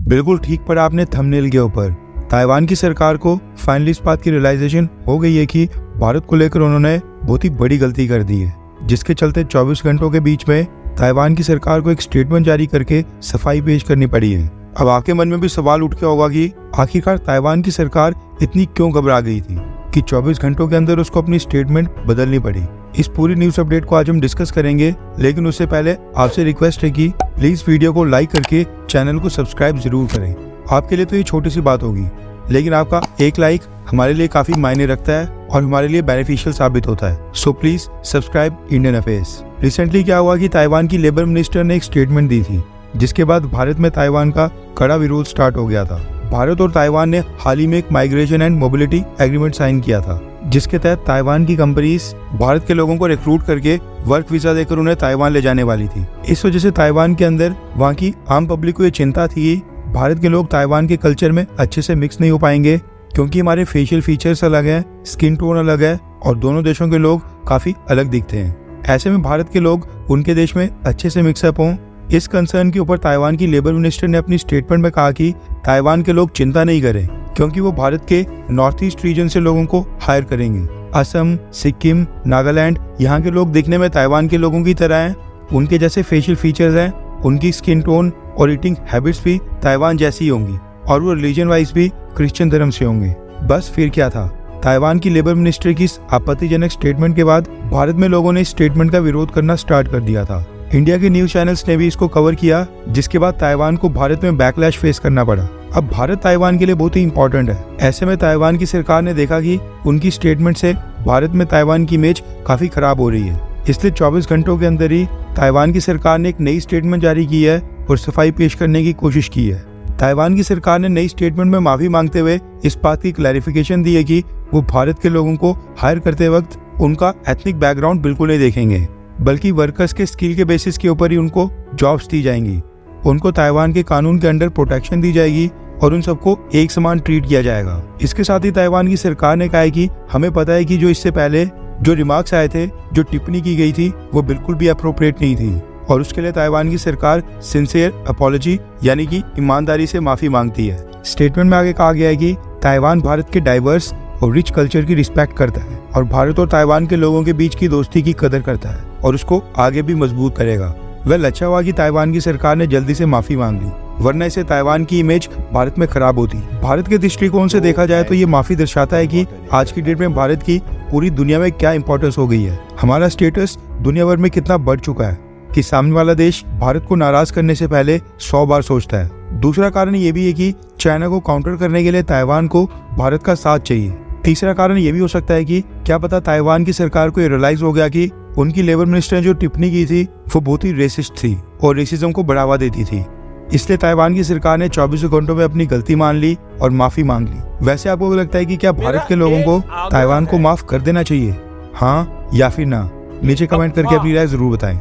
बिल्कुल ठीक पड़ा आपने थंबनेल के ऊपर। ताइवान की सरकार को फाइनली इस बात की रियलाइजेशन हो गई है कि भारत को लेकर उन्होंने बहुत ही बड़ी गलती कर दी है, जिसके चलते 24 घंटों के बीच में ताइवान की सरकार को एक स्टेटमेंट जारी करके सफाई पेश करनी पड़ी है। अब आपके मन में भी सवाल उठ गया होगा कि आखिरकार ताइवान की सरकार इतनी क्यों घबरा गई थी कि 24 घंटों के अंदर उसको अपनी स्टेटमेंट बदलनी पड़ी। इस पूरी न्यूज अपडेट को आज हम डिस्कस करेंगे, लेकिन उससे पहले आपसे रिक्वेस्ट है कि प्लीज वीडियो को लाइक करके चैनल को सब्सक्राइब जरूर करें। आपके लिए तो ये छोटी सी बात होगी, लेकिन आपका एक लाइक हमारे लिए काफी मायने रखता है और हमारे लिए बेनिफिशियल साबित होता है। So please subscribe Indian affairs. Recently क्या हुआ कि ताइवान की लेबर मिनिस्टर ने एक स्टेटमेंट दी थी, जिसके बाद भारत में ताइवान का कड़ा विरोध स्टार्ट हो गया था। भारत और ताइवान ने हाल ही में एक migration and mobility agreement sign किया था, जिसके तहत ताइवान की कंपनीज भारत के लोगों को रिक्रूट करके वर्क वीजा देकर उन्हें ताइवान ले जाने वाली थी। इस वजह से ताइवान के अंदर वहाँ की आम पब्लिक को ये चिंता थी भारत के लोग ताइवान के कल्चर में अच्छे से मिक्स नहीं हो पाएंगे, क्योंकि हमारे फेशियल फीचर्स अलग हैं, स्किन टोन अलग है और दोनों देशों के लोग काफी अलग दिखते हैं। ऐसे में भारत के लोग उनके देश में अच्छे से मिक्सअप हों, इस कंसर्न के ऊपर ताइवान की लेबर मिनिस्टर ने अपनी स्टेटमेंट में कहा कि ताइवान के लोग चिंता नहीं करें, क्योंकि वो भारत के नॉर्थ ईस्ट रीजन से लोगों को हायर करेंगे। असम, सिक्किम, नागालैंड, यहाँ के लोग दिखने में ताइवान के लोगों की तरह हैं, उनके जैसे फेशियल फीचर्स हैं, उनकी स्किन टोन और ईटिंग हैबिट्स भी ताइवान जैसी होंगी और वो रिलीजन वाइज भी क्रिश्चियन धर्म से होंगे। बस फिर क्या था, ताइवान की लेबर मिनिस्टर की इस आपत्तिजनक स्टेटमेंट के बाद भारत में लोगों ने इस स्टेटमेंट का विरोध करना स्टार्ट कर दिया था। इंडिया के न्यूज चैनल्स ने भी इसको कवर किया, जिसके बाद ताइवान को भारत में बैकलैश फेस करना पड़ा। अब भारत ताइवान के लिए बहुत ही इंपॉर्टेंट है। ऐसे में ताइवान की सरकार ने देखा कि उनकी स्टेटमेंट से भारत में ताइवान की इमेज काफी खराब हो रही है, इसलिए 24 घंटों के अंदर ही ताइवान की सरकार ने एक नई स्टेटमेंट जारी की है और सफाई पेश करने की कोशिश की है। ताइवान की सरकार ने नई स्टेटमेंट में माफी मांगते हुए इस बात की क्लैरिफिकेशन दी है कि वो भारत के लोगों को हायर करते वक्त उनका एथनिक बैकग्राउंड बिल्कुल नहीं देखेंगे, बल्कि वर्कर्स के स्किल के बेसिस के ऊपर ही उनको जॉब्स दी जाएंगी। उनको ताइवान के कानून के अंडर प्रोटेक्शन दी जाएगी और उन सबको एक समान ट्रीट किया जाएगा। इसके साथ ही ताइवान की सरकार ने कहा है कि हमें पता है कि जो इससे पहले जो रिमार्क्स आए थे, जो टिप्पणी की गई थी, वो बिल्कुल भी अप्रोप्रिएट नहीं थी और उसके लिए ताइवान की सरकार सिंसियर अपॉलॉजी यानी कि ईमानदारी से माफी मांगती है। स्टेटमेंट में आगे कहा गया है कि ताइवान भारत के डाइवर्स और रिच कल्चर की रिस्पेक्ट करता है और भारत और ताइवान के लोगों के बीच की दोस्ती की कदर करता है और उसको आगे भी मजबूत करेगा। वेल, अच्छा हुआ कि ताइवान की सरकार ने जल्दी से माफी मांग ली, वरना इसे ताइवान की इमेज भारत में खराब होती। भारत के दृष्टिकोण से देखा जाए तो ये माफी दर्शाता है कि आज की डेट में भारत की पूरी दुनिया में क्या इंपॉर्टेंस हो गई है। हमारा स्टेटस दुनिया भर में कितना बढ़ चुका है कि सामने वाला देश भारत को नाराज करने से पहले 100 बार सोचता है। दूसरा कारण ये भी है कि चाइना को काउंटर करने के लिए ताइवान को भारत का साथ चाहिए। तीसरा कारण ये भी हो सकता है कि क्या पता ताइवान की सरकार को रियलाइज हो गया कि उनकी लेबर मिनिस्टर ने जो टिप्पणी की थी वो बहुत ही रेसिस्ट थी और रेसिज्म को बढ़ावा देती थी, इसलिए ताइवान की सरकार ने 24 घंटों में अपनी गलती मान ली और माफी मांग ली। वैसे आपको लगता है कि क्या भारत के लोगों को ताइवान को माफ कर देना चाहिए, हाँ या फिर ना? नीचे कमेंट करके अपनी राय जरूर बताएं।